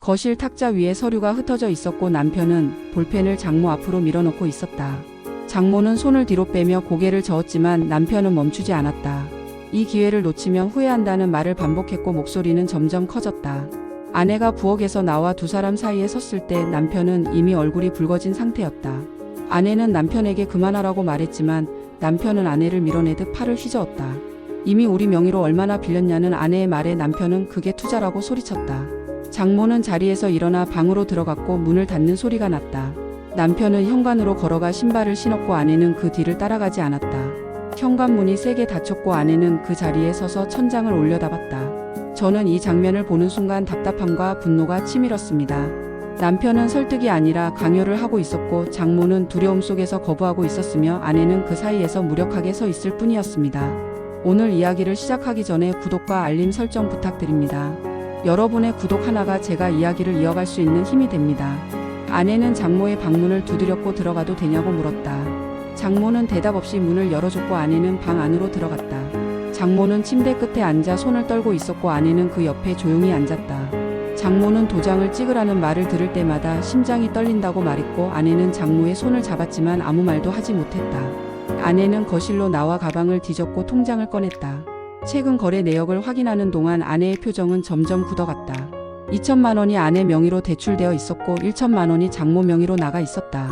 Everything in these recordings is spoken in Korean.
거실 탁자 위에 서류가 흩어져 있었고 남편은 볼펜을 장모 앞으로 밀어넣고 있었다. 장모는 손을 뒤로 빼며 고개를 저었지만 남편은 멈추지 않았다. 이 기회를 놓치면 후회한다는 말을 반복했고 목소리는 점점 커졌다. 아내가 부엌에서 나와 두 사람 사이에 섰을 때 남편은 이미 얼굴이 붉어진 상태였다. 아내는 남편에게 그만하라고 말했지만 남편은 아내를 밀어내듯 팔을 휘저었다. 이미 우리 명의로 얼마나 빌렸냐는 아내의 말에 남편은 그게 투자라고 소리쳤다. 장모는 자리에서 일어나 방으로 들어갔고 문을 닫는 소리가 났다. 남편은 현관으로 걸어가 신발을 신었고 아내는 그 뒤를 따라가지 않았다. 현관문이 세게 닫혔고 아내는 그 자리에 서서 천장을 올려다봤다. 저는 이 장면을 보는 순간 답답함과 분노가 치밀었습니다. 남편은 설득이 아니라 강요를 하고 있었고 장모는 두려움 속에서 거부하고 있었으며 아내는 그 사이에서 무력하게 서 있을 뿐이었습니다. 오늘 이야기를 시작하기 전에 구독과 알림 설정 부탁드립니다. 여러분의 구독 하나가 제가 이야기를 이어갈 수 있는 힘이 됩니다. 아내는 장모의 방문을 두드렸고 들어가도 되냐고 물었다. 장모는 대답 없이 문을 열어줬고 아내는 방 안으로 들어갔다. 장모는 침대 끝에 앉아 손을 떨고 있었고 아내는 그 옆에 조용히 앉았다. 장모는 도장을 찍으라는 말을 들을 때마다 심장이 떨린다고 말했고 아내는 장모의 손을 잡았지만 아무 말도 하지 못했다. 아내는 거실로 나와 가방을 뒤졌고 통장을 꺼냈다. 최근 거래 내역을 확인하는 동안 아내의 표정은 점점 굳어갔다. 2천만 원이 아내 명의로 대출되어 있었고 1천만 원이 장모 명의로 나가 있었다.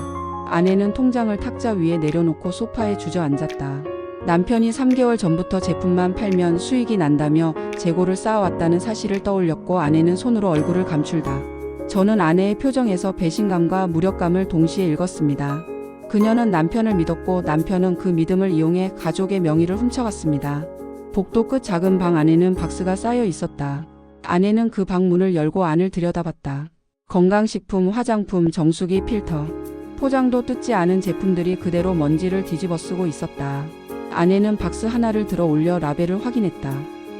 아내는 통장을 탁자 위에 내려놓고 소파에 주저앉았다. 남편이 3개월 전부터 제품만 팔면 수익이 난다며 재고를 쌓아왔다는 사실을 떠올렸고 아내는 손으로 얼굴을 감출다. 저는 아내의 표정에서 배신감과 무력감을 동시에 읽었습니다. 그녀는 남편을 믿었고 남편은 그 믿음을 이용해 가족의 명의를 훔쳐갔습니다. 복도 끝 작은 방 안에는 박스가 쌓여 있었다. 아내는 그 방 문을 열고 안을 들여다봤다. 건강식품, 화장품, 정수기, 필터, 포장도 뜯지 않은 제품들이 그대로 먼지를 뒤집어 쓰고 있었다. 아내는 박스 하나를 들어 올려 라벨을 확인했다.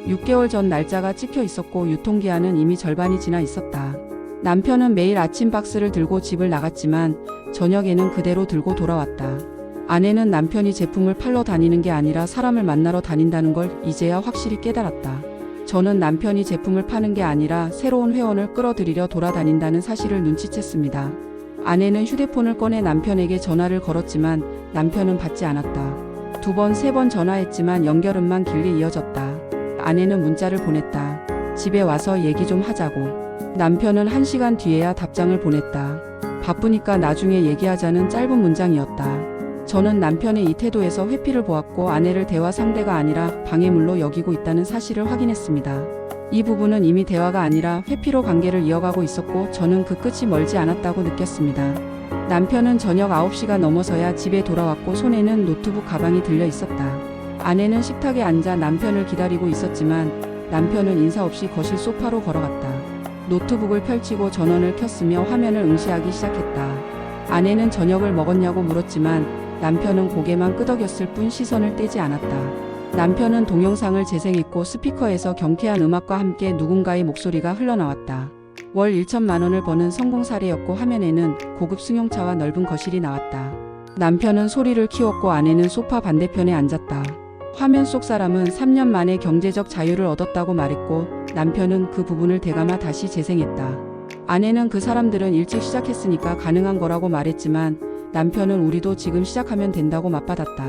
6개월 전 날짜가 찍혀 있었고 유통기한은 이미 절반이 지나 있었다. 남편은 매일 아침 박스를 들고 집을 나갔지만 저녁에는 그대로 들고 돌아왔다. 아내는 남편이 제품을 팔러 다니는 게 아니라 사람을 만나러 다닌다는 걸 이제야 확실히 깨달았다. 저는 남편이 제품을 파는 게 아니라 새로운 회원을 끌어들이려 돌아다닌다는 사실을 눈치챘습니다. 아내는 휴대폰을 꺼내 남편에게 전화를 걸었지만 남편은 받지 않았다. 2번, 3번 전화했지만 연결음만 길게 이어졌다. 아내는 문자를 보냈다. 집에 와서 얘기 좀 하자고. 남편은 1시간 뒤에야 답장을 보냈다. 바쁘니까 나중에 얘기하자는 짧은 문장이었다. 저는 남편의 이 태도에서 회피를 보았고 아내를 대화 상대가 아니라 방해물로 여기고 있다는 사실을 확인했습니다. 이 부분은 이미 대화가 아니라 회피로 관계를 이어가고 있었고 저는 그 끝이 멀지 않았다고 느꼈습니다. 남편은 저녁 9시가 넘어서야 집에 돌아왔고 손에는 노트북 가방이 들려 있었다. 아내는 식탁에 앉아 남편을 기다리고 있었지만 남편은 인사 없이 거실 소파로 걸어갔다. 노트북을 펼치고 전원을 켰으며 화면을 응시하기 시작했다. 아내는 저녁을 먹었냐고 물었지만 남편은 고개만 끄덕였을 뿐 시선을 떼지 않았다. 남편은 동영상을 재생했고 스피커에서 경쾌한 음악과 함께 누군가의 목소리가 흘러나왔다. 월 1천만 원을 버는 성공 사례였고 화면에는 고급 승용차와 넓은 거실이 나왔다. 남편은 소리를 키웠고 아내는 소파 반대편에 앉았다. 화면 속 사람은 3년 만에 경제적 자유를 얻었다고 말했고 남편은 그 부분을 되감아 다시 재생했다. 아내는 그 사람들은 일찍 시작했으니까 가능한 거라고 말했지만 남편은 우리도 지금 시작하면 된다고 맞받았다.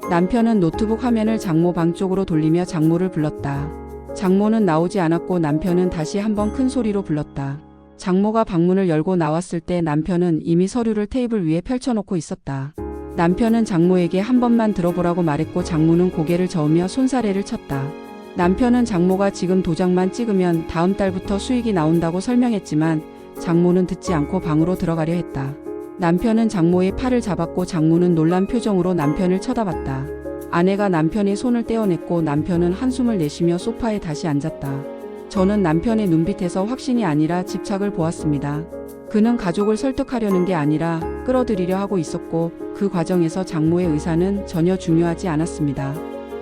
남편은 노트북 화면을 장모 방 쪽으로 돌리며 장모를 불렀다. 장모는 나오지 않았고 남편은 다시 한번 큰 소리로 불렀다. 장모가 방문을 열고 나왔을 때 남편은 이미 서류를 테이블 위에 펼쳐놓고 있었다. 남편은 장모에게 한 번만 들어보라고 말했고 장모는 고개를 저으며 손사래를 쳤다. 남편은 장모가 지금 도장만 찍으면 다음 달부터 수익이 나온다고 설명했지만 장모는 듣지 않고 방으로 들어가려 했다. 남편은 장모의 팔을 잡았고 장모는 놀란 표정으로 남편을 쳐다봤다. 아내가 남편의 손을 떼어냈고 남편은 한숨을 내쉬며 소파에 다시 앉았다. 저는 남편의 눈빛에서 확신이 아니라 집착을 보았습니다. 그는 가족을 설득하려는 게 아니라 끌어들이려 하고 있었고 그 과정에서 장모의 의사는 전혀 중요하지 않았습니다.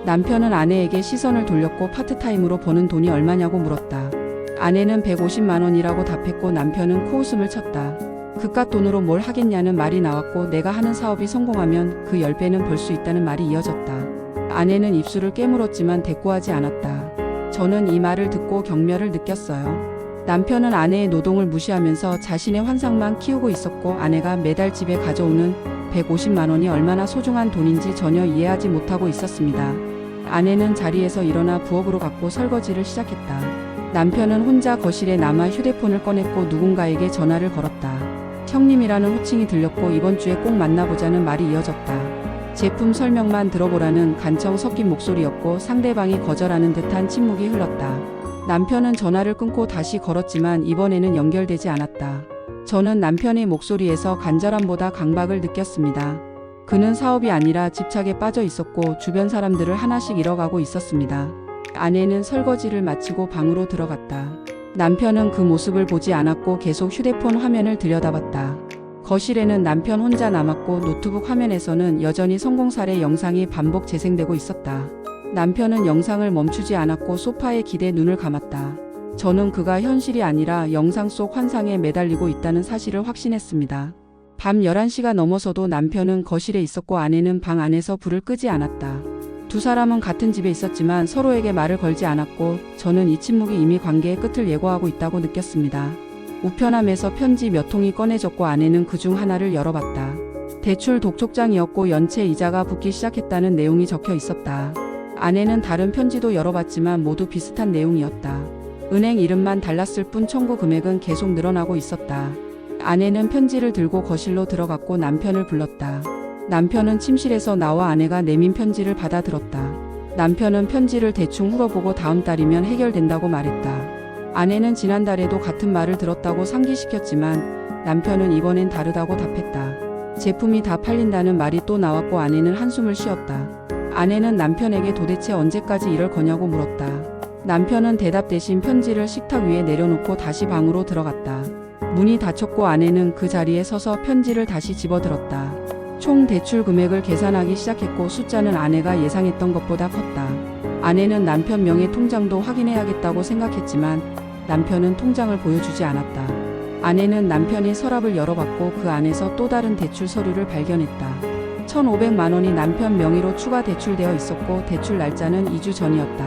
남편은 아내에게 시선을 돌렸고 파트타임으로 버는 돈이 얼마냐고 물었다. 아내는 150만 원이라고 답했고 남편은 코웃음을 쳤다. 그깟 돈으로 뭘 하겠냐는 말이 나왔고 내가 하는 사업이 성공하면 그 10배는 벌 수 있다는 말이 이어졌다. 아내는 입술을 깨물었지만 대꾸하지 않았다. 저는 이 말을 듣고 경멸을 느꼈어요. 남편은 아내의 노동을 무시하면서 자신의 환상만 키우고 있었고 아내가 매달 집에 가져오는 150만 원이 얼마나 소중한 돈인지 전혀 이해하지 못하고 있었습니다. 아내는 자리에서 일어나 부엌으로 갔고 설거지를 시작했다. 남편은 혼자 거실에 남아 휴대폰을 꺼냈고 누군가에게 전화를 걸었다. 형님이라는 호칭이 들렸고 이번 주에 꼭 만나보자는 말이 이어졌다. 제품 설명만 들어보라는 간청 섞인 목소리였고 상대방이 거절하는 듯한 침묵이 흘렀다. 남편은 전화를 끊고 다시 걸었지만 이번에는 연결되지 않았다. 저는 남편의 목소리에서 간절함보다 강박을 느꼈습니다. 그는 사업이 아니라 집착에 빠져 있었고 주변 사람들을 하나씩 잃어가고 있었습니다. 아내는 설거지를 마치고 방으로 들어갔다. 남편은 그 모습을 보지 않았고 계속 휴대폰 화면을 들여다봤다. 거실에는 남편 혼자 남았고 노트북 화면에서는 여전히 성공사례 영상이 반복 재생되고 있었다. 남편은 영상을 멈추지 않았고 소파에 기대 눈을 감았다. 저는 그가 현실이 아니라 영상 속 환상에 매달리고 있다는 사실을 확신했습니다. 밤 11시가 넘어서도 남편은 거실에 있었고 아내는 방 안에서 불을 끄지 않았다. 두 사람은 같은 집에 있었지만 서로에게 말을 걸지 않았고 저는 이 침묵이 이미 관계의 끝을 예고하고 있다고 느꼈습니다. 우편함에서 편지 몇 통이 꺼내졌고 아내는 그중 하나를 열어봤다. 대출 독촉장이었고 연체 이자가 붙기 시작했다는 내용이 적혀 있었다. 아내는 다른 편지도 열어봤지만 모두 비슷한 내용이었다. 은행 이름만 달랐을 뿐 청구 금액은 계속 늘어나고 있었다. 아내는 편지를 들고 거실로 들어갔고 남편을 불렀다. 남편은 침실에서 나와 아내가 내민 편지를 받아들었다. 남편은 편지를 대충 훑어보고 다음 달이면 해결된다고 말했다. 아내는 지난달에도 같은 말을 들었다고 상기시켰지만 남편은 이번엔 다르다고 답했다. 제품이 다 팔린다는 말이 또 나왔고 아내는 한숨을 쉬었다. 아내는 남편에게 도대체 언제까지 이럴 거냐고 물었다. 남편은 대답 대신 편지를 식탁 위에 내려놓고 다시 방으로 들어갔다. 문이 닫혔고 아내는 그 자리에 서서 편지를 다시 집어들었다. 총 대출 금액을 계산하기 시작했고 숫자는 아내가 예상했던 것보다 컸다. 아내는 남편 명의 통장도 확인해야겠다고 생각했지만 남편은 통장을 보여주지 않았다. 아내는 남편의 서랍을 열어봤고 그 안에서 또 다른 대출 서류를 발견했다. 1,500만 원이 남편 명의로 추가 대출되어 있었고 대출 날짜는 2주 전이었다.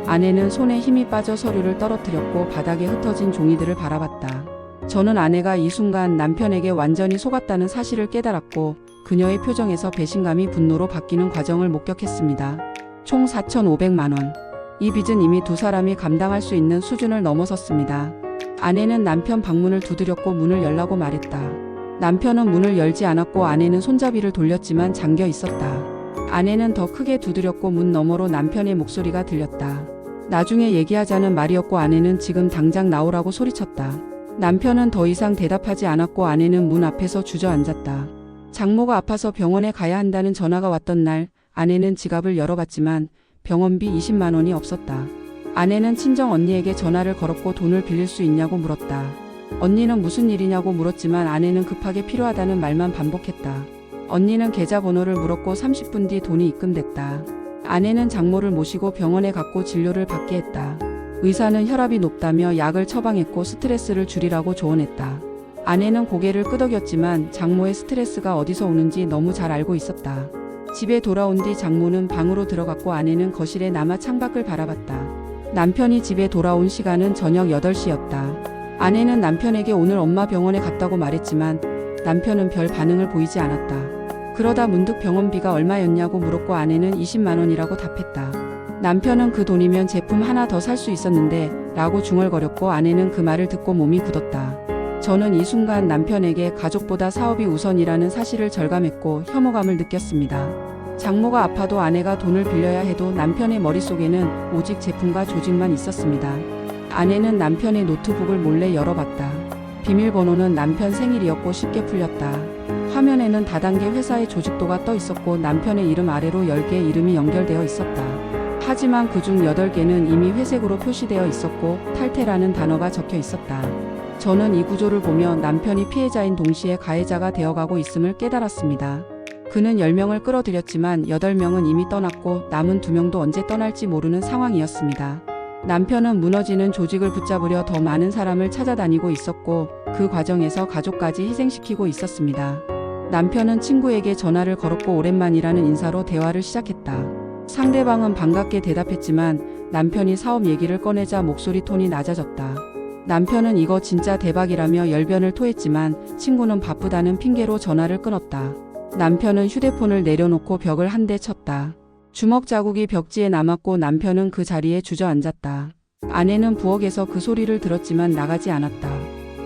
아내는 손에 힘이 빠져 서류를 떨어뜨렸고 바닥에 흩어진 종이들을 바라봤다. 저는 아내가 이 순간 남편에게 완전히 속았다는 사실을 깨달았고 그녀의 표정에서 배신감이 분노로 바뀌는 과정을 목격했습니다. 총 4,500만 원. 이 빚은 이미 두 사람이 감당할 수 있는 수준을 넘어섰습니다. 아내는 남편 방문을 두드렸고 문을 열라고 말했다. 남편은 문을 열지 않았고 아내는 손잡이를 돌렸지만 잠겨 있었다. 아내는 더 크게 두드렸고 문 너머로 남편의 목소리가 들렸다. 나중에 얘기하자는 말이었고 아내는 지금 당장 나오라고 소리쳤다. 남편은 더 이상 대답하지 않았고 아내는 문 앞에서 주저앉았다. 장모가 아파서 병원에 가야 한다는 전화가 왔던 날 아내는 지갑을 열어봤지만 병원비 20만 원이 없었다. 아내는 친정 언니에게 전화를 걸었고 돈을 빌릴 수 있냐고 물었다. 언니는 무슨 일이냐고 물었지만 아내는 급하게 필요하다는 말만 반복했다. 언니는 계좌번호를 물었고 30분 뒤 돈이 입금됐다. 아내는 장모를 모시고 병원에 갔고 진료를 받게 했다. 의사는 혈압이 높다며 약을 처방했고 스트레스를 줄이라고 조언했다. 아내는 고개를 끄덕였지만 장모의 스트레스가 어디서 오는지 너무 잘 알고 있었다. 집에 돌아온 뒤 장모는 방으로 들어갔고 아내는 거실에 남아 창밖을 바라봤다. 남편이 집에 돌아온 시간은 저녁 8시였다. 아내는 남편에게 오늘 엄마 병원에 갔다고 말했지만 남편은 별 반응을 보이지 않았다. 그러다 문득 병원비가 얼마였냐고 물었고 아내는 20만 원이라고 답했다. 남편은 그 돈이면 제품 하나 더 살 수 있었는데 라고 중얼거렸고 아내는 그 말을 듣고 몸이 굳었다. 저는 이 순간 남편에게 가족보다 사업이 우선이라는 사실을 절감했고 혐오감을 느꼈습니다. 장모가 아파도 아내가 돈을 빌려야 해도 남편의 머릿속에는 오직 제품과 조직만 있었습니다. 아내는 남편의 노트북을 몰래 열어봤다. 비밀번호는 남편 생일이었고 쉽게 풀렸다. 화면에는 다단계 회사의 조직도가 떠 있었고 남편의 이름 아래로 10개 이름이 연결되어 있었다. 하지만 그중 8개는 이미 회색으로 표시되어 있었고 탈퇴라는 단어가 적혀 있었다. 저는 이 구조를 보며 남편이 피해자인 동시에 가해자가 되어가고 있음을 깨달았습니다. 그는 10명을 끌어들였지만 8명은 이미 떠났고 남은 2명도 언제 떠날지 모르는 상황이었습니다. 남편은 무너지는 조직을 붙잡으려 더 많은 사람을 찾아다니고 있었고 그 과정에서 가족까지 희생시키고 있었습니다. 남편은 친구에게 전화를 걸었고 오랜만이라는 인사로 대화를 시작했다. 상대방은 반갑게 대답했지만 남편이 사업 얘기를 꺼내자 목소리 톤이 낮아졌다. 남편은 이거 진짜 대박이라며 열변을 토했지만 친구는 바쁘다는 핑계로 전화를 끊었다. 남편은 휴대폰을 내려놓고 벽을 한 대 쳤다. 주먹 자국이 벽지에 남았고 남편은 그 자리에 주저앉았다. 아내는 부엌에서 그 소리를 들었지만 나가지 않았다.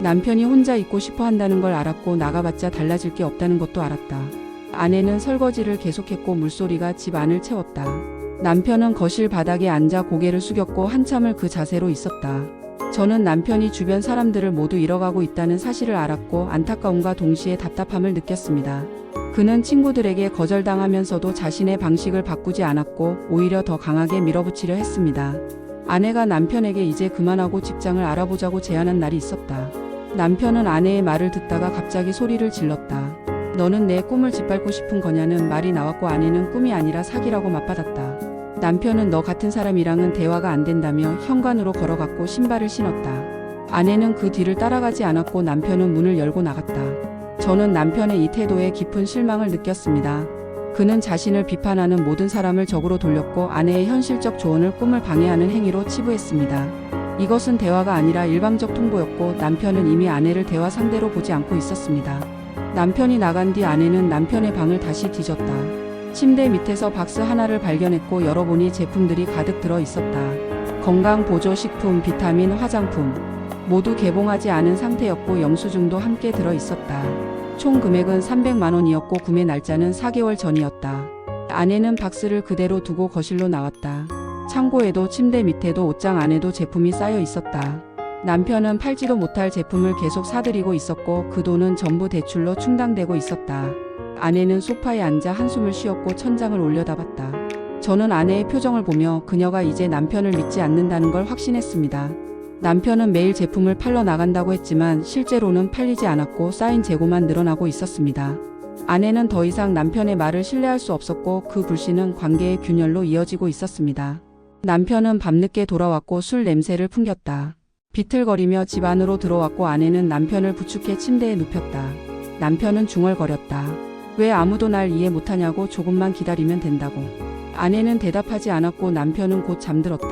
남편이 혼자 있고 싶어 한다는 걸 알았고 나가봤자 달라질 게 없다는 것도 알았다. 아내는 설거지를 계속했고 물소리가 집 안을 채웠다. 남편은 거실 바닥에 앉아 고개를 숙였고 한참을 그 자세로 있었다. 저는 남편이 주변 사람들을 모두 잃어가고 있다는 사실을 알았고 안타까움과 동시에 답답함을 느꼈습니다. 그는 친구들에게 거절당하면서도 자신의 방식을 바꾸지 않았고 오히려 더 강하게 밀어붙이려 했습니다. 아내가 남편에게 이제 그만하고 직장을 알아보자고 제안한 날이 있었다. 남편은 아내의 말을 듣다가 갑자기 소리를 질렀다. 너는 내 꿈을 짓밟고 싶은 거냐는 말이 나왔고 아내는 꿈이 아니라 사기라고 맞받았다. 남편은 너 같은 사람이랑은 대화가 안 된다며 현관으로 걸어갔고 신발을 신었다. 아내는 그 뒤를 따라가지 않았고 남편은 문을 열고 나갔다. 저는 남편의 이 태도에 깊은 실망을 느꼈습니다. 그는 자신을 비판하는 모든 사람을 적으로 돌렸고 아내의 현실적 조언을 꿈을 방해하는 행위로 치부했습니다. 이것은 대화가 아니라 일방적 통보였고 남편은 이미 아내를 대화 상대로 보지 않고 있었습니다. 남편이 나간 뒤 아내는 남편의 방을 다시 뒤졌다. 침대 밑에서 박스 하나를 발견했고 열어보니 제품들이 가득 들어 있었다. 건강보조식품, 비타민, 화장품 모두 개봉하지 않은 상태였고 영수증도 함께 들어 있었다. 총 금액은 300만 원이었고 구매 날짜는 4개월 전이었다. 아내는 박스를 그대로 두고 거실로 나왔다. 창고에도 침대 밑에도 옷장 안에도 제품이 쌓여 있었다. 남편은 팔지도 못할 제품을 계속 사들이고 있었고 그 돈은 전부 대출로 충당되고 있었다. 아내는 소파에 앉아 한숨을 쉬었고 천장을 올려다봤다. 저는 아내의 표정을 보며 그녀가 이제 남편을 믿지 않는다는 걸 확신했습니다. 남편은 매일 제품을 팔러 나간다고 했지만 실제로는 팔리지 않았고 쌓인 재고만 늘어나고 있었습니다. 아내는 더 이상 남편의 말을 신뢰할 수 없었고 그 불신은 관계의 균열로 이어지고 있었습니다. 남편은 밤늦게 돌아왔고 술 냄새를 풍겼다. 비틀거리며 집 안으로 들어왔고 아내는 남편을 부축해 침대에 눕혔다. 남편은 중얼거렸다. 왜 아무도 날 이해 못하냐고, 조금만 기다리면 된다고. 아내는 대답하지 않았고 남편은 곧 잠들었다.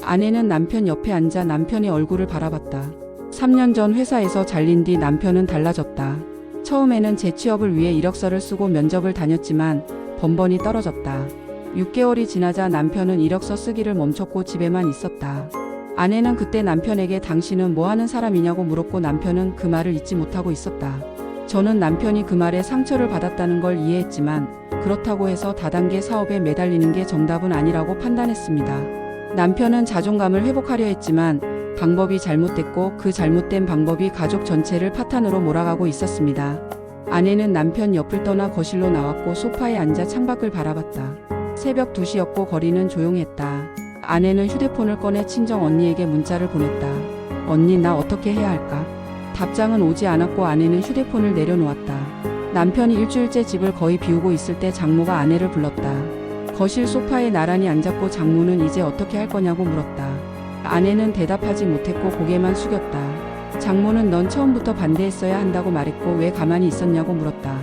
아내는 남편 옆에 앉아 남편의 얼굴을 바라봤다. 3년 전 회사에서 잘린 뒤 남편은 달라졌다. 처음에는 재취업을 위해 이력서를 쓰고 면접을 다녔지만 번번이 떨어졌다. 6개월이 지나자 남편은 이력서 쓰기를 멈췄고 집에만 있었다. 아내는 그때 남편에게 당신은 뭐 하는 사람이냐고 물었고 남편은 그 말을 잊지 못하고 있었다. 저는 남편이 그 말에 상처를 받았다는 걸 이해했지만 그렇다고 해서 다단계 사업에 매달리는 게 정답은 아니라고 판단했습니다. 남편은 자존감을 회복하려 했지만 방법이 잘못됐고 그 잘못된 방법이 가족 전체를 파탄으로 몰아가고 있었습니다. 아내는 남편 옆을 떠나 거실로 나왔고 소파에 앉아 창밖을 바라봤다. 새벽 2시였고 거리는 조용했다. 아내는 휴대폰을 꺼내 친정 언니에게 문자를 보냈다. 언니, 나 어떻게 해야 할까? 답장은 오지 않았고 아내는 휴대폰을 내려놓았다. 남편이 일주일째 집을 거의 비우고 있을 때 장모가 아내를 불렀다. 거실 소파에 나란히 앉았고 장모는 이제 어떻게 할 거냐고 물었다. 아내는 대답하지 못했고 고개만 숙였다. 장모는 넌 처음부터 반대했어야 한다고 말했고 왜 가만히 있었냐고 물었다.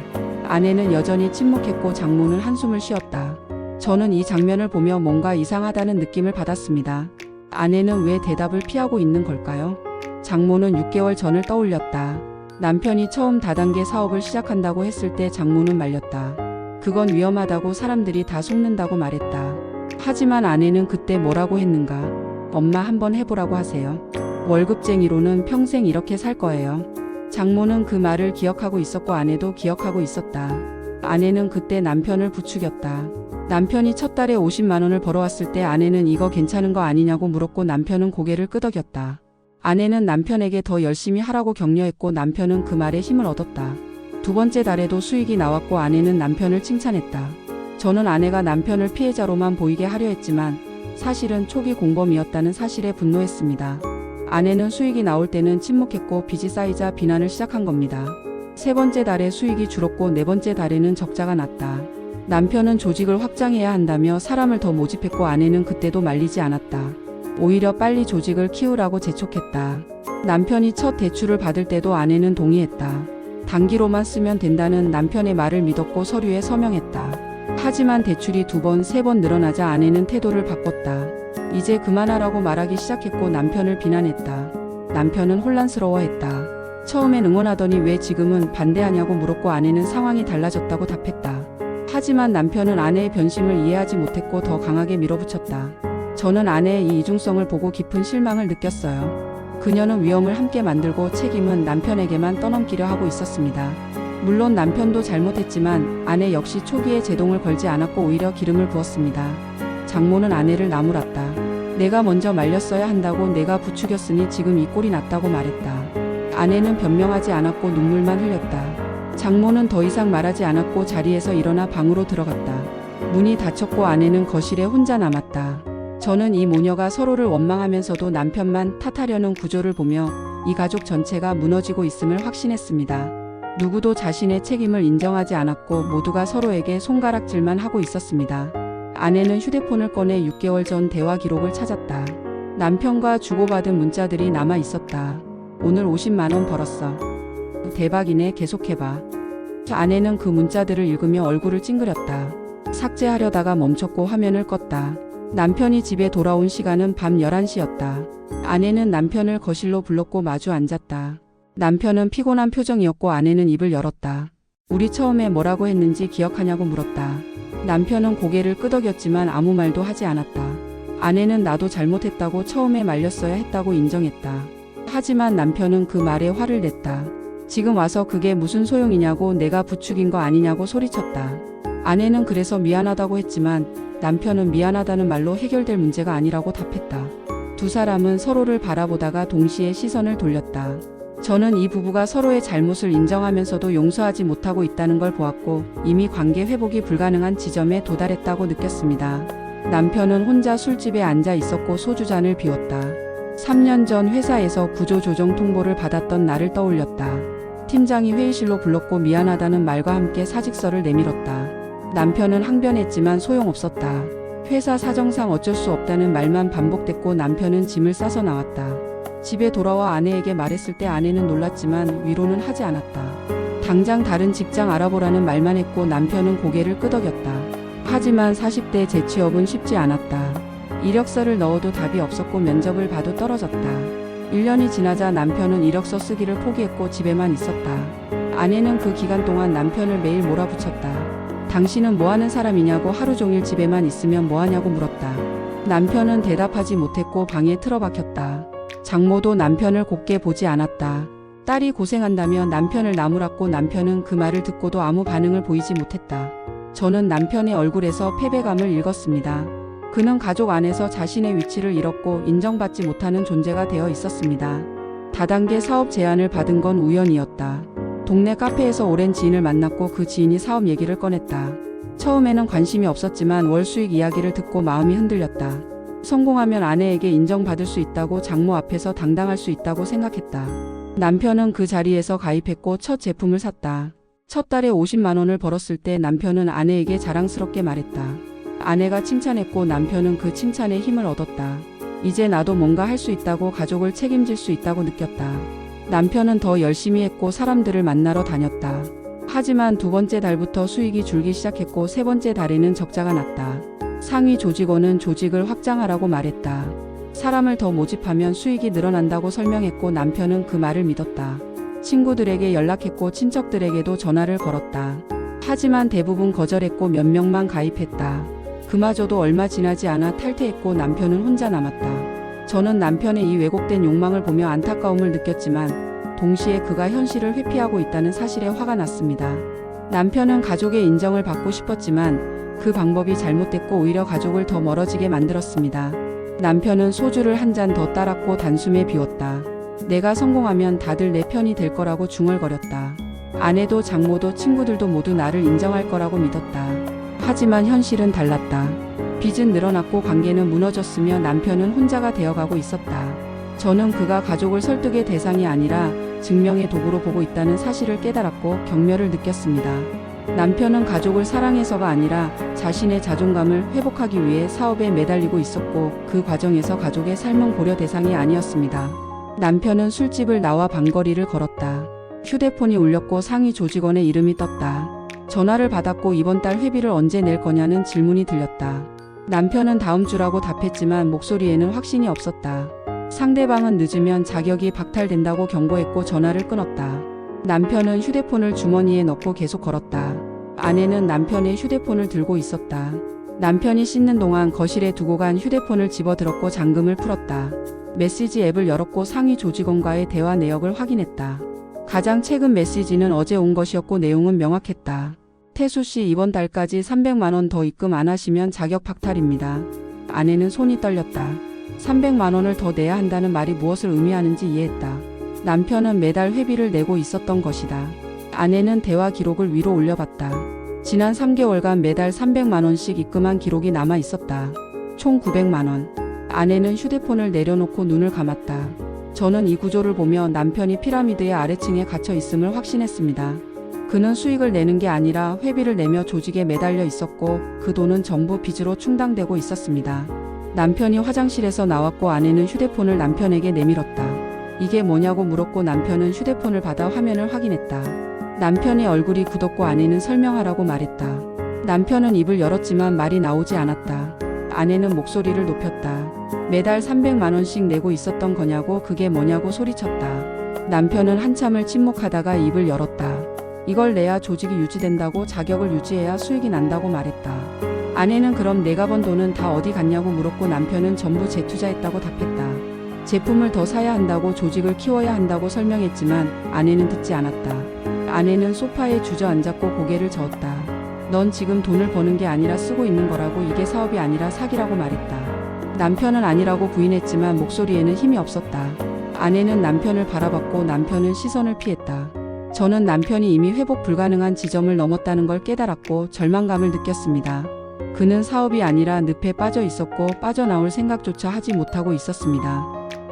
아내는 여전히 침묵했고 장모는 한숨을 쉬었다. 저는 이 장면을 보며 뭔가 이상하다는 느낌을 받았습니다. 아내는 왜 대답을 피하고 있는 걸까요? 장모는 6개월 전을 떠올렸다. 남편이 처음 다단계 사업을 시작한다고 했을 때 장모는 말렸다. 그건 위험하다고 사람들이 다 속는다고 말했다. 하지만 아내는 그때 뭐라고 했는가? 엄마 한번 해보라고 하세요. 월급쟁이로는 평생 이렇게 살 거예요. 장모는 그 말을 기억하고 있었고 아내도 기억하고 있었다. 아내는 그때 남편을 부추겼다. 남편이 첫 달에 50만 원을 벌어왔을 때 아내는 이거 괜찮은 거 아니냐고 물었고 남편은 고개를 끄덕였다. 아내는 남편에게 더 열심히 하라고 격려했고 남편은 그 말에 힘을 얻었다. 두 번째 달에도 수익이 나왔고 아내는 남편을 칭찬했다. 저는 아내가 남편을 피해자로만 보이게 하려 했지만 사실은 초기 공범이었다는 사실에 분노했습니다. 아내는 수익이 나올 때는 침묵했고 빚이 쌓이자 비난을 시작한 겁니다. 세 번째 달에 수익이 줄었고 네 번째 달에는 적자가 났다. 남편은 조직을 확장해야 한다며 사람을 더 모집했고 아내는 그때도 말리지 않았다. 오히려 빨리 조직을 키우라고 재촉했다. 남편이 첫 대출을 받을 때도 아내는 동의했다. 단기로만 쓰면 된다는 남편의 말을 믿었고 서류에 서명했다. 하지만 대출이 2번, 3번 늘어나자 아내는 태도를 바꿨다. 이제 그만하라고 말하기 시작했고 남편을 비난했다. 남편은 혼란스러워했다. 처음엔 응원하더니 왜 지금은 반대하냐고 물었고 아내는 상황이 달라졌다고 답했다. 하지만 남편은 아내의 변심을 이해하지 못했고 더 강하게 밀어붙였다. 저는 아내의 이 이중성을 보고 깊은 실망을 느꼈어요. 그녀는 위험을 함께 만들고 책임은 남편에게만 떠넘기려 하고 있었습니다. 물론 남편도 잘못했지만 아내 역시 초기에 제동을 걸지 않았고 오히려 기름을 부었습니다. 장모는 아내를 나무랐다. 내가 먼저 말렸어야 한다고 내가 부추겼으니 지금 이 꼴이 났다고 말했다. 아내는 변명하지 않았고 눈물만 흘렸다. 장모는 더 이상 말하지 않았고 자리에서 일어나 방으로 들어갔다. 문이 닫혔고 아내는 거실에 혼자 남았다. 저는 이 모녀가 서로를 원망하면서도 남편만 탓하려는 구조를 보며 이 가족 전체가 무너지고 있음을 확신했습니다. 누구도 자신의 책임을 인정하지 않았고 모두가 서로에게 손가락질만 하고 있었습니다. 아내는 휴대폰을 꺼내 6개월 전 대화 기록을 찾았다. 남편과 주고받은 문자들이 남아 있었다. 오늘 50만 원 벌었어. 대박이네. 계속해봐. 아내는 그 문자들을 읽으며 얼굴을 찡그렸다. 삭제하려다가 멈췄고 화면을 껐다. 남편이 집에 돌아온 시간은 밤 11시였다. 아내는 남편을 거실로 불렀고 마주 앉았다. 남편은 피곤한 표정이었고 아내는 입을 열었다. 우리 처음에 뭐라고 했는지 기억하냐고 물었다. 남편은 고개를 끄덕였지만 아무 말도 하지 않았다. 아내는 나도 잘못했다고 처음에 말렸어야 했다고 인정했다. 하지만 남편은 그 말에 화를 냈다. 지금 와서 그게 무슨 소용이냐고 내가 부추긴 거 아니냐고 소리쳤다. 아내는 그래서 미안하다고 했지만 남편은 미안하다는 말로 해결될 문제가 아니라고 답했다. 두 사람은 서로를 바라보다가 동시에 시선을 돌렸다. 저는 이 부부가 서로의 잘못을 인정하면서도 용서하지 못하고 있다는 걸 보았고 이미 관계 회복이 불가능한 지점에 도달했다고 느꼈습니다. 남편은 혼자 술집에 앉아 있었고 소주잔을 비웠다. 3년 전 회사에서 구조조정 통보를 받았던 날을 떠올렸다. 팀장이 회의실로 불렀고 미안하다는 말과 함께 사직서를 내밀었다. 남편은 항변했지만 소용없었다. 회사 사정상 어쩔 수 없다는 말만 반복됐고 남편은 짐을 싸서 나왔다. 집에 돌아와 아내에게 말했을 때 아내는 놀랐지만 위로는 하지 않았다. 당장 다른 직장 알아보라는 말만 했고 남편은 고개를 끄덕였다. 하지만 40대 재취업은 쉽지 않았다. 이력서를 넣어도 답이 없었고 면접을 봐도 떨어졌다. 1년이 지나자 남편은 이력서 쓰기를 포기했고 집에만 있었다. 아내는 그 기간 동안 남편을 매일 몰아붙였다. 당신은 뭐하는 사람이냐고 하루 종일 집에만 있으면 뭐하냐고 물었다. 남편은 대답하지 못했고 방에 틀어박혔다. 장모도 남편을 곱게 보지 않았다. 딸이 고생한다며 남편을 나무랐고 남편은 그 말을 듣고도 아무 반응을 보이지 못했다. 저는 남편의 얼굴에서 패배감을 읽었습니다. 그는 가족 안에서 자신의 위치를 잃었고 인정받지 못하는 존재가 되어 있었습니다. 다단계 사업 제안을 받은 건 우연이었다. 동네 카페에서 오랜 지인을 만났고 그 지인이 사업 얘기를 꺼냈다. 처음에는 관심이 없었지만 월 수익 이야기를 듣고 마음이 흔들렸다. 성공하면 아내에게 인정받을 수 있다고 장모 앞에서 당당할 수 있다고 생각했다. 남편은 그 자리에서 가입했고 첫 제품을 샀다. 첫 달에 50만 원을 벌었을 때 남편은 아내에게 자랑스럽게 말했다. 아내가 칭찬했고 남편은 그 칭찬에 힘을 얻었다. 이제 나도 뭔가 할 수 있다고 가족을 책임질 수 있다고 느꼈다. 남편은 더 열심히 했고 사람들을 만나러 다녔다. 하지만 두 번째 달부터 수익이 줄기 시작했고 세 번째 달에는 적자가 났다. 상위 조직원은 조직을 확장하라고 말했다. 사람을 더 모집하면 수익이 늘어난다고 설명했고 남편은 그 말을 믿었다. 친구들에게 연락했고 친척들에게도 전화를 걸었다. 하지만 대부분 거절했고 몇 명만 가입했다. 그마저도 얼마 지나지 않아 탈퇴했고 남편은 혼자 남았다. 저는 남편의 이 왜곡된 욕망을 보며 안타까움을 느꼈지만 동시에 그가 현실을 회피하고 있다는 사실에 화가 났습니다. 남편은 가족의 인정을 받고 싶었지만 그 방법이 잘못됐고 오히려 가족을 더 멀어지게 만들었습니다. 남편은 소주를 한 잔 더 따랐고 단숨에 비웠다. 내가 성공하면 다들 내 편이 될 거라고 중얼거렸다. 아내도 장모도 친구들도 모두 나를 인정할 거라고 믿었다. 하지만 현실은 달랐다. 빚은 늘어났고 관계는 무너졌으며 남편은 혼자가 되어가고 있었다. 저는 그가 가족을 설득의 대상이 아니라 증명의 도구로 보고 있다는 사실을 깨달았고 격려를 느꼈습니다. 남편은 가족을 사랑해서가 아니라 자신의 자존감을 회복하기 위해 사업에 매달리고 있었고 그 과정에서 가족의 삶은 고려 대상이 아니었습니다. 남편은 술집을 나와 방거리를 걸었다. 휴대폰이 울렸고 상위 조직원의 이름이 떴다. 전화를 받았고 이번 달 회비를 언제 낼 거냐는 질문이 들렸다. 남편은 다음 주라고 답했지만 목소리에는 확신이 없었다. 상대방은 늦으면 자격이 박탈된다고 경고했고 전화를 끊었다. 남편은 휴대폰을 주머니에 넣고 계속 걸었다. 아내는 남편의 휴대폰을 들고 있었다. 남편이 씻는 동안 거실에 두고 간 휴대폰을 집어들었고 잠금을 풀었다. 메시지 앱을 열었고 상위 조직원과의 대화 내역을 확인했다. 가장 최근 메시지는 어제 온 것이었고 내용은 명확했다. 태수 씨 이번 달까지 300만 원 더 입금 안 하시면 자격 박탈입니다. 아내는 손이 떨렸다. 300만 원을 더 내야 한다는 말이 무엇을 의미하는지 이해했다. 남편은 매달 회비를 내고 있었던 것이다. 아내는 대화 기록을 위로 올려봤다. 지난 3개월간 매달 300만 원씩 입금한 기록이 남아 있었다. 총 900만 원. 아내는 휴대폰을 내려놓고 눈을 감았다. 저는 이 구조를 보며 남편이 피라미드의 아래층에 갇혀 있음을 확신했습니다. 그는 수익을 내는 게 아니라 회비를 내며 조직에 매달려 있었고 그 돈은 전부 빚으로 충당되고 있었습니다. 남편이 화장실에서 나왔고 아내는 휴대폰을 남편에게 내밀었다. 이게 뭐냐고 물었고 남편은 휴대폰을 받아 화면을 확인했다. 남편의 얼굴이 굳었고 아내는 설명하라고 말했다. 남편은 입을 열었지만 말이 나오지 않았다. 아내는 목소리를 높였다. 매달 300만 원씩 내고 있었던 거냐고 그게 뭐냐고 소리쳤다. 남편은 한참을 침묵하다가 입을 열었다. 이걸 내야 조직이 유지된다고 자격을 유지해야 수익이 난다고 말했다. 아내는 그럼 내가 번 돈은 다 어디 갔냐고 물었고 남편은 전부 재투자했다고 답했다. 제품을 더 사야 한다고 조직을 키워야 한다고 설명했지만 아내는 듣지 않았다. 아내는 소파에 주저앉았고 고개를 저었다. 넌 지금 돈을 버는 게 아니라 쓰고 있는 거라고 이게 사업이 아니라 사기라고 말했다. 남편은 아니라고 부인했지만 목소리에는 힘이 없었다. 아내는 남편을 바라봤고 남편은 시선을 피했다. 저는 남편이 이미 회복 불가능한 지점을 넘었다는 걸 깨달았고 절망감을 느꼈습니다. 그는 사업이 아니라 늪에 빠져 있었고 빠져나올 생각조차 하지 못하고 있었습니다.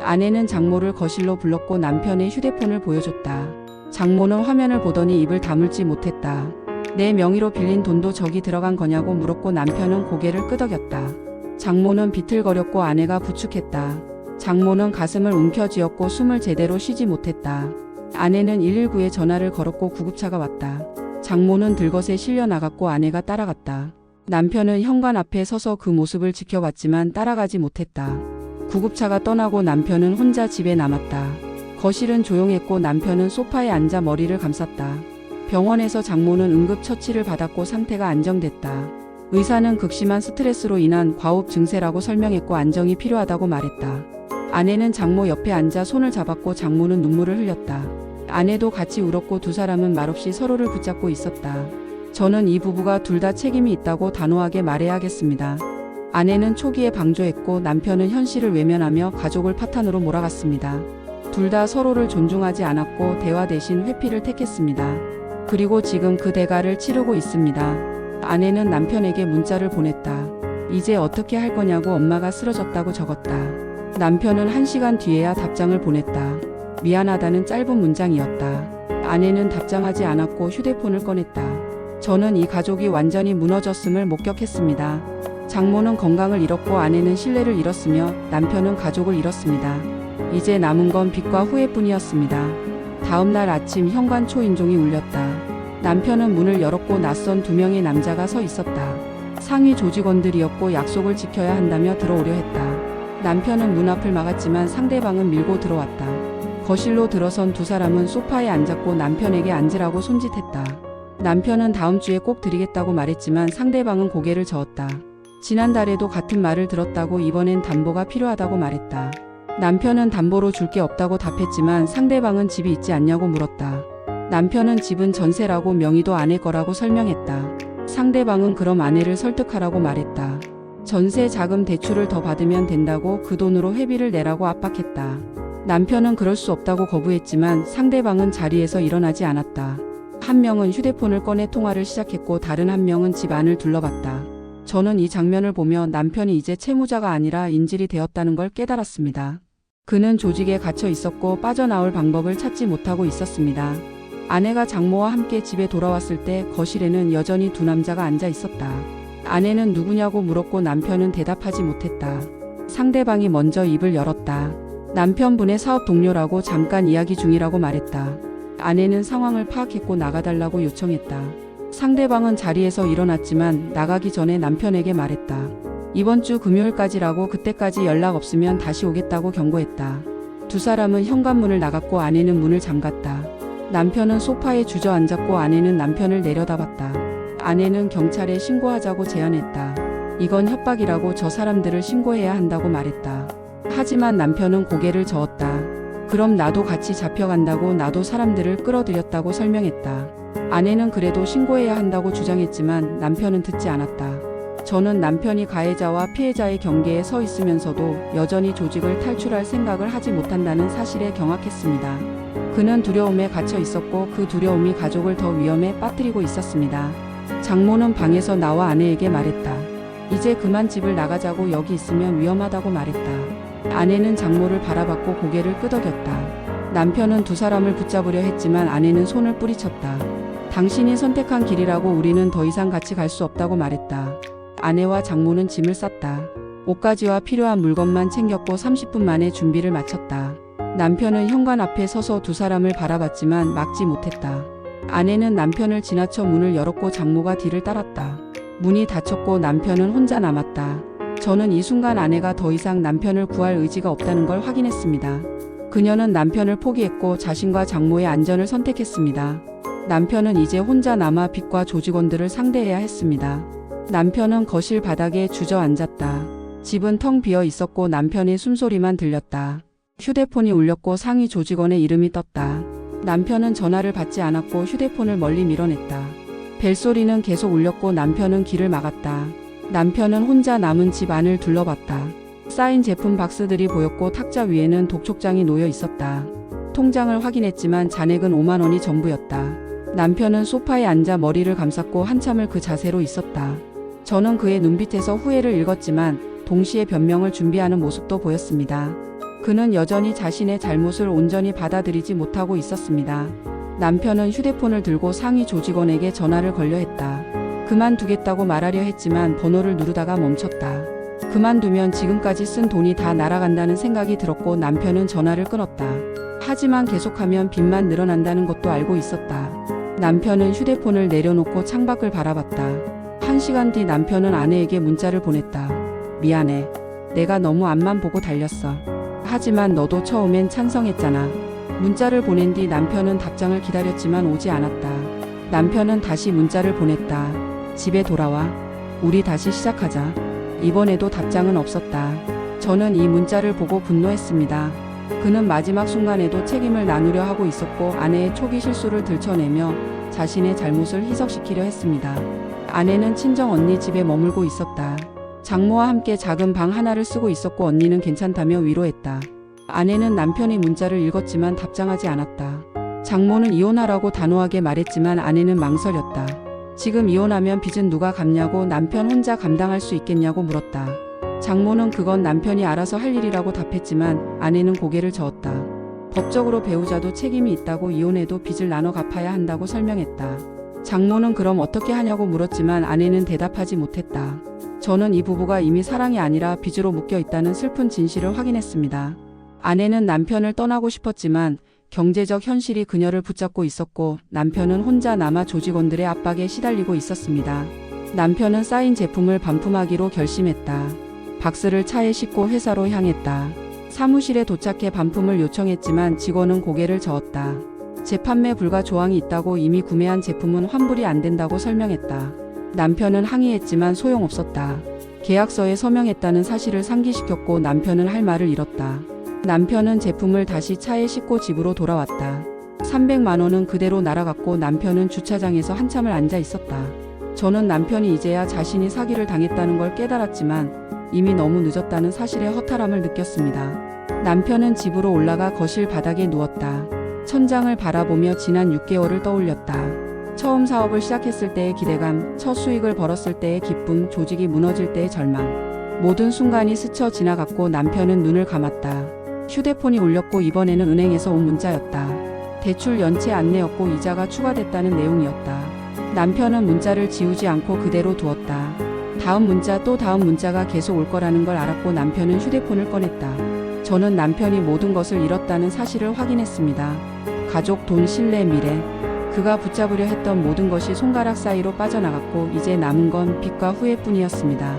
아내는 장모를 거실로 불렀고 남편의 휴대폰을 보여줬다. 장모는 화면을 보더니 입을 다물지 못했다. 내 명의로 빌린 돈도 저기 들어간 거냐고 물었고 남편은 고개를 끄덕였다. 장모는 비틀거렸고 아내가 부축했다. 장모는 가슴을 움켜쥐었고 숨을 제대로 쉬지 못했다. 아내는 119에 전화를 걸었고 구급차가 왔다. 장모는 들것에 실려 나갔고 아내가 따라갔다. 남편은 현관 앞에 서서 그 모습을 지켜봤지만 따라가지 못했다. 구급차가 떠나고 남편은 혼자 집에 남았다. 거실은 조용했고 남편은 소파에 앉아 머리를 감쌌다. 병원에서 장모는 응급처치를 받았고 상태가 안정됐다. 의사는 극심한 스트레스로 인한 과호흡 증세라고 설명했고 안정이 필요하다고 말했다. 아내는 장모 옆에 앉아 손을 잡았고 장모는 눈물을 흘렸다. 아내도 같이 울었고 두 사람은 말없이 서로를 붙잡고 있었다. 저는 이 부부가 둘 다 책임이 있다고 단호하게 말해야겠습니다. 아내는 초기에 방조했고 남편은 현실을 외면하며 가족을 파탄으로 몰아갔습니다. 둘 다 서로를 존중하지 않았고 대화 대신 회피를 택했습니다. 그리고 지금 그 대가를 치르고 있습니다. 아내는 남편에게 문자를 보냈다. 이제 어떻게 할 거냐고 엄마가 쓰러졌다고 적었다. 남편은 1시간 뒤에야 답장을 보냈다. 미안하다는 짧은 문장이었다. 아내는 답장하지 않았고 휴대폰을 꺼냈다. 저는 이 가족이 완전히 무너졌음을 목격했습니다. 장모는 건강을 잃었고 아내는 신뢰를 잃었으며 남편은 가족을 잃었습니다. 이제 남은 건 빚과 후회뿐이었습니다. 다음 날 아침 현관 초인종이 울렸다. 남편은 문을 열었고 낯선 2명의 남자가 서 있었다. 상위 조직원들이었고 약속을 지켜야 한다며 들어오려 했다. 남편은 문 앞을 막았지만 상대방은 밀고 들어왔다. 거실로 들어선 두 사람은 소파에 앉았고 남편에게 앉으라고 손짓했다. 남편은 다음 주에 꼭 드리겠다고 말했지만 상대방은 고개를 저었다. 지난달에도 같은 말을 들었다고 이번엔 담보가 필요하다고 말했다. 남편은 담보로 줄 게 없다고 답했지만 상대방은 집이 있지 않냐고 물었다. 남편은 집은 전세라고 명의도 아내 거라고 설명했다. 상대방은 그럼 아내를 설득하라고 말했다. 전세 자금 대출을 더 받으면 된다고 그 돈으로 회비를 내라고 압박했다. 남편은 그럴 수 없다고 거부했지만 상대방은 자리에서 일어나지 않았다. 한 명은 휴대폰을 꺼내 통화를 시작했고 다른 한 명은 집 안을 둘러봤다. 저는 이 장면을 보며 남편이 이제 채무자가 아니라 인질이 되었다는 걸 깨달았습니다. 그는 조직에 갇혀 있었고 빠져나올 방법을 찾지 못하고 있었습니다. 아내가 장모와 함께 집에 돌아왔을 때 거실에는 여전히 두 남자가 앉아 있었다. 아내는 누구냐고 물었고 남편은 대답하지 못했다. 상대방이 먼저 입을 열었다. 남편분의 사업 동료라고 잠깐 이야기 중이라고 말했다. 아내는 상황을 파악했고 나가달라고 요청했다. 상대방은 자리에서 일어났지만 나가기 전에 남편에게 말했다. 이번 주 금요일까지라고 그때까지 연락 없으면 다시 오겠다고 경고했다. 두 사람은 현관문을 나갔고 아내는 문을 잠갔다. 남편은 소파에 주저앉았고 아내는 남편을 내려다봤다. 아내는 경찰에 신고하자고 제안했다. 이건 협박이라고 저 사람들을 신고해야 한다고 말했다. 하지만 남편은 고개를 저었다. 그럼 나도 같이 잡혀간다고 나도 사람들을 끌어들였다고 설명했다. 아내는 그래도 신고해야 한다고 주장했지만 남편은 듣지 않았다. 저는 남편이 가해자와 피해자의 경계에 서 있으면서도 여전히 조직을 탈출할 생각을 하지 못한다는 사실에 경악했습니다. 그는 두려움에 갇혀 있었고 그 두려움이 가족을 더 위험에 빠뜨리고 있었습니다. 장모는 방에서 나와 아내에게 말했다. 이제 그만 집을 나가자고 여기 있으면 위험하다고 말했다. 아내는 장모를 바라봤고 고개를 끄덕였다. 남편은 두 사람을 붙잡으려 했지만 아내는 손을 뿌리쳤다. 당신이 선택한 길이라고 우리는 더 이상 같이 갈 수 없다고 말했다. 아내와 장모는 짐을 쌌다. 옷가지와 필요한 물건만 챙겼고 30분 만에 준비를 마쳤다. 남편은 현관 앞에 서서 두 사람을 바라봤지만 막지 못했다. 아내는 남편을 지나쳐 문을 열었고 장모가 뒤를 따랐다. 문이 닫혔고 남편은 혼자 남았다. 저는 이 순간 아내가 더 이상 남편을 구할 의지가 없다는 걸 확인했습니다. 그녀는 남편을 포기했고 자신과 장모의 안전을 선택했습니다. 남편은 이제 혼자 남아 빚과 조직원들을 상대해야 했습니다. 남편은 거실 바닥에 주저앉았다. 집은 텅 비어 있었고 남편의 숨소리만 들렸다. 휴대폰이 울렸고 상위 조직원의 이름이 떴다. 남편은 전화를 받지 않았고 휴대폰을 멀리 밀어냈다. 벨소리는 계속 울렸고 남편은 길을 막았다. 남편은 혼자 남은 집 안을 둘러봤다. 쌓인 제품 박스들이 보였고 탁자 위에는 독촉장이 놓여 있었다. 통장을 확인했지만 잔액은 5만 원이 전부였다. 남편은 소파에 앉아 머리를 감쌌고 한참을 그 자세로 있었다. 저는 그의 눈빛에서 후회를 읽었지만 동시에 변명을 준비하는 모습도 보였습니다. 그는 여전히 자신의 잘못을 온전히 받아들이지 못하고 있었습니다. 남편은 휴대폰을 들고 상위 조직원에게 전화를 걸려 했다. 그만두겠다고 말하려 했지만 번호를 누르다가 멈췄다. 그만두면 지금까지 쓴 돈이 다 날아간다는 생각이 들었고 남편은 전화를 끊었다. 하지만 계속하면 빚만 늘어난다는 것도 알고 있었다. 남편은 휴대폰을 내려놓고 창밖을 바라봤다. 1시간 뒤 남편은 아내에게 문자를 보냈다. 미안해. 내가 너무 앞만 보고 달렸어. 하지만 너도 처음엔 찬성했잖아. 문자를 보낸 뒤 남편은 답장을 기다렸지만 오지 않았다. 남편은 다시 문자를 보냈다. 집에 돌아와. 우리 다시 시작하자. 이번에도 답장은 없었다. 저는 이 문자를 보고 분노했습니다. 그는 마지막 순간에도 책임을 나누려 하고 있었고 아내의 초기 실수를 들춰내며 자신의 잘못을 희석시키려 했습니다. 아내는 친정 언니 집에 머물고 있었다. 장모와 함께 작은 방 하나를 쓰고 있었고 언니는 괜찮다며 위로했다. 아내는 남편의 문자를 읽었지만 답장하지 않았다. 장모는 이혼하라고 단호하게 말했지만 아내는 망설였다. 지금 이혼하면 빚은 누가 갚냐고 남편 혼자 감당할 수 있겠냐고 물었다. 장모는 그건 남편이 알아서 할 일이라고 답했지만 아내는 고개를 저었다. 법적으로 배우자도 책임이 있다고 이혼해도 빚을 나눠 갚아야 한다고 설명했다. 장모는 그럼 어떻게 하냐고 물었지만 아내는 대답하지 못했다. 저는 이 부부가 이미 사랑이 아니라 빚으로 묶여 있다는 슬픈 진실을 확인했습니다. 아내는 남편을 떠나고 싶었지만 경제적 현실이 그녀를 붙잡고 있었고 남편은 혼자 남아 조직원들의 압박에 시달리고 있었습니다. 남편은 쌓인 제품을 반품하기로 결심했다. 박스를 차에 싣고 회사로 향했다. 사무실에 도착해 반품을 요청했지만 직원은 고개를 저었다. 재판매 불가 조항이 있다고 이미 구매한 제품은 환불이 안 된다고 설명했다. 남편은 항의했지만 소용없었다. 계약서에 서명했다는 사실을 상기시켰고 남편은 할 말을 잃었다. 남편은 제품을 다시 차에 싣고 집으로 돌아왔다. 300만 원은 그대로 날아갔고 남편은 주차장에서 한참을 앉아 있었다. 저는 남편이 이제야 자신이 사기를 당했다는 걸 깨달았지만 이미 너무 늦었다는 사실에 허탈함을 느꼈습니다. 남편은 집으로 올라가 거실 바닥에 누웠다. 천장을 바라보며 지난 6개월을 떠올렸다. 처음 사업을 시작했을 때의 기대감, 첫 수익을 벌었을 때의 기쁨, 조직이 무너질 때의 절망. 모든 순간이 스쳐 지나갔고 남편은 눈을 감았다. 휴대폰이 울렸고 이번에는 은행에서 온 문자였다. 대출 연체 안내였고 이자가 추가됐다는 내용이었다. 남편은 문자를 지우지 않고 그대로 두었다. 다음 문자 또 다음 문자가 계속 올 거라는 걸 알았고 남편은 휴대폰을 꺼냈다. 저는 남편이 모든 것을 잃었다는 사실을 확인했습니다. 가족, 돈, 신뢰, 미래. 그가 붙잡으려 했던 모든 것이 손가락 사이로 빠져나갔고 이제 남은 건 빚과 후회뿐이었습니다.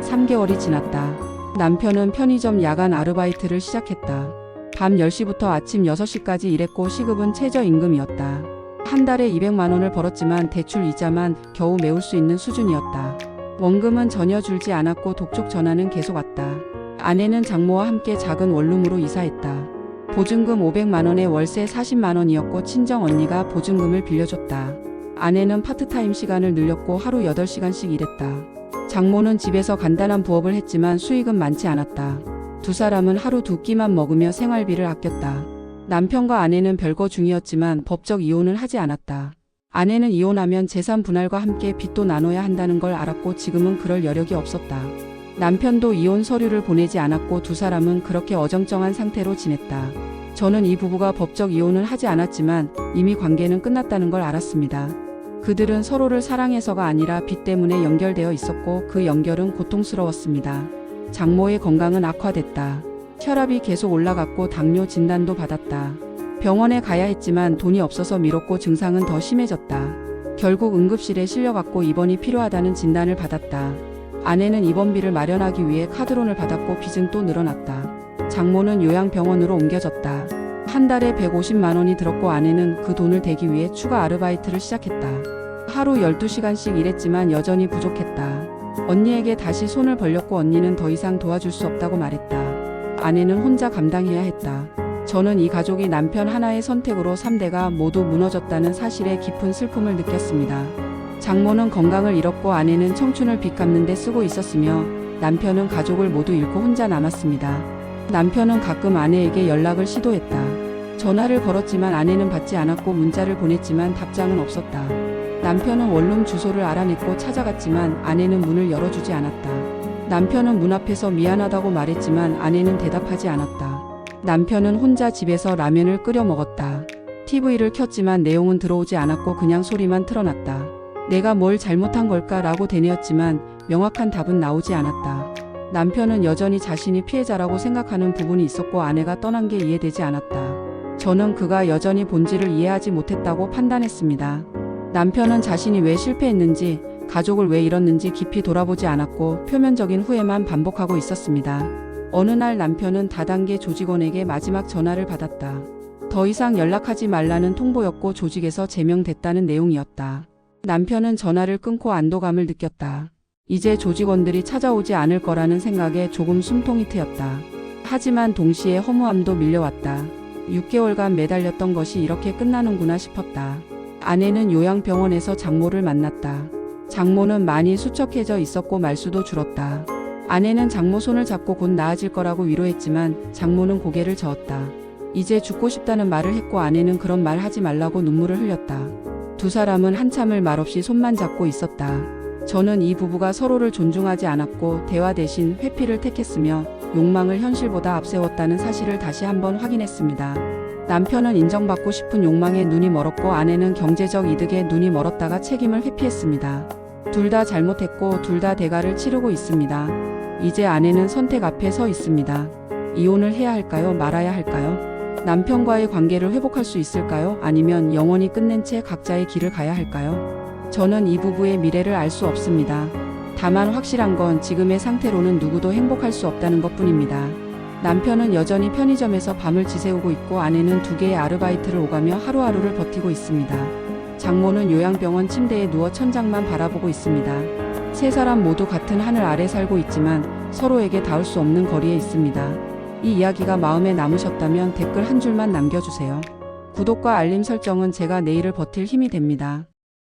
3개월이 지났다. 남편은 편의점 야간 아르바이트를 시작했다. 밤 10시부터 아침 6시까지 일했고 시급은 최저임금이었다. 한 달에 200만 원을 벌었지만 대출 이자만 겨우 메울 수 있는 수준이었다. 원금은 전혀 줄지 않았고 독촉 전화는 계속 왔다. 아내는 장모와 함께 작은 원룸으로 이사했다. 보증금 500만 원에 월세 40만 원이었고 친정 언니가 보증금을 빌려줬다. 아내는 파트타임 시간을 늘렸고 하루 8시간씩 일했다. 장모는 집에서 간단한 부업을 했지만 수익은 많지 않았다. 두 사람은 하루 2끼만 먹으며 생활비를 아꼈다. 남편과 아내는 별거 중이었지만 법적 이혼을 하지 않았다. 아내는 이혼하면 재산 분할과 함께 빚도 나눠야 한다는 걸 알았고 지금은 그럴 여력이 없었다. 남편도 이혼 서류를 보내지 않았고 두 사람은 그렇게 어정쩡한 상태로 지냈다. 저는 이 부부가 법적 이혼을 하지 않았지만 이미 관계는 끝났다는 걸 알았습니다. 그들은 서로를 사랑해서가 아니라 빚 때문에 연결되어 있었고 그 연결은 고통스러웠습니다. 장모의 건강은 악화됐다. 혈압이 계속 올라갔고 당뇨 진단도 받았다. 병원에 가야 했지만 돈이 없어서 미뤘고 증상은 더 심해졌다. 결국 응급실에 실려갔고 입원이 필요하다는 진단을 받았다. 아내는 입원비를 마련하기 위해 카드론을 받았고 빚은 또 늘어났다. 장모는 요양병원으로 옮겨졌다. 한 달에 150만 원이 들었고 아내는 그 돈을 대기 위해 추가 아르바이트를 시작했다. 하루 12시간씩 일했지만 여전히 부족했다. 언니에게 다시 손을 벌렸고 언니는 더 이상 도와줄 수 없다고 말했다. 아내는 혼자 감당해야 했다. 저는 이 가족이 남편 하나의 선택으로 3대가 모두 무너졌다는 사실에 깊은 슬픔을 느꼈습니다. 장모는 건강을 잃었고 아내는 청춘을 빚 갚는 데 쓰고 있었으며 남편은 가족을 모두 잃고 혼자 남았습니다. 남편은 가끔 아내에게 연락을 시도했다. 전화를 걸었지만 아내는 받지 않았고 문자를 보냈지만 답장은 없었다. 남편은 원룸 주소를 알아냈고 찾아갔지만 아내는 문을 열어주지 않았다. 남편은 문 앞에서 미안하다고 말했지만 아내는 대답하지 않았다. 남편은 혼자 집에서 라면을 끓여 먹었다. TV를 켰지만 내용은 들어오지 않았고 그냥 소리만 틀어놨다. 내가 뭘 잘못한 걸까라고 되뇌었지만 명확한 답은 나오지 않았다. 남편은 여전히 자신이 피해자라고 생각하는 부분이 있었고 아내가 떠난 게 이해되지 않았다. 저는 그가 여전히 본질을 이해하지 못했다고 판단했습니다. 남편은 자신이 왜 실패했는지, 가족을 왜 잃었는지 깊이 돌아보지 않았고 표면적인 후회만 반복하고 있었습니다. 어느 날 남편은 다단계 조직원에게 마지막 전화를 받았다. 더 이상 연락하지 말라는 통보였고 조직에서 제명됐다는 내용이었다. 남편은 전화를 끊고 안도감을 느꼈다. 이제 조직원들이 찾아오지 않을 거라는 생각에 조금 숨통이 트였다. 하지만 동시에 허무함도 밀려왔다. 6개월간 매달렸던 것이 이렇게 끝나는구나 싶었다. 아내는 요양병원에서 장모를 만났다. 장모는 많이 수척해져 있었고 말수도 줄었다. 아내는 장모 손을 잡고 곧 나아질 거라고 위로했지만 장모는 고개를 저었다. 이제 죽고 싶다는 말을 했고 아내는 그런 말 하지 말라고 눈물을 흘렸다. 두 사람은 한참을 말없이 손만 잡고 있었다. 저는 이 부부가 서로를 존중하지 않았고 대화 대신 회피를 택했으며 욕망을 현실보다 앞세웠다는 사실을 다시 한번 확인했습니다. 남편은 인정받고 싶은 욕망에 눈이 멀었고 아내는 경제적 이득에 눈이 멀었다가 책임을 회피했습니다. 둘 다 잘못했고 둘 다 대가를 치르고 있습니다. 이제 아내는 선택 앞에 서 있습니다. 이혼을 해야 할까요? 말아야 할까요? 남편과의 관계를 회복할 수 있을까요? 아니면 영원히 끝낸 채 각자의 길을 가야 할까요? 저는 이 부부의 미래를 알 수 없습니다. 다만 확실한 건 지금의 상태로는 누구도 행복할 수 없다는 것뿐입니다. 남편은 여전히 편의점에서 밤을 지새우고 있고 아내는 2개의 아르바이트를 오가며 하루하루를 버티고 있습니다. 장모는 요양병원 침대에 누워 천장만 바라보고 있습니다. 세 사람 모두 같은 하늘 아래 살고 있지만 서로에게 닿을 수 없는 거리에 있습니다. 이 이야기가 마음에 남으셨다면 댓글 한 줄만 남겨주세요. 구독과 알림 설정은 제가 내일을 버틸 힘이 됩니다.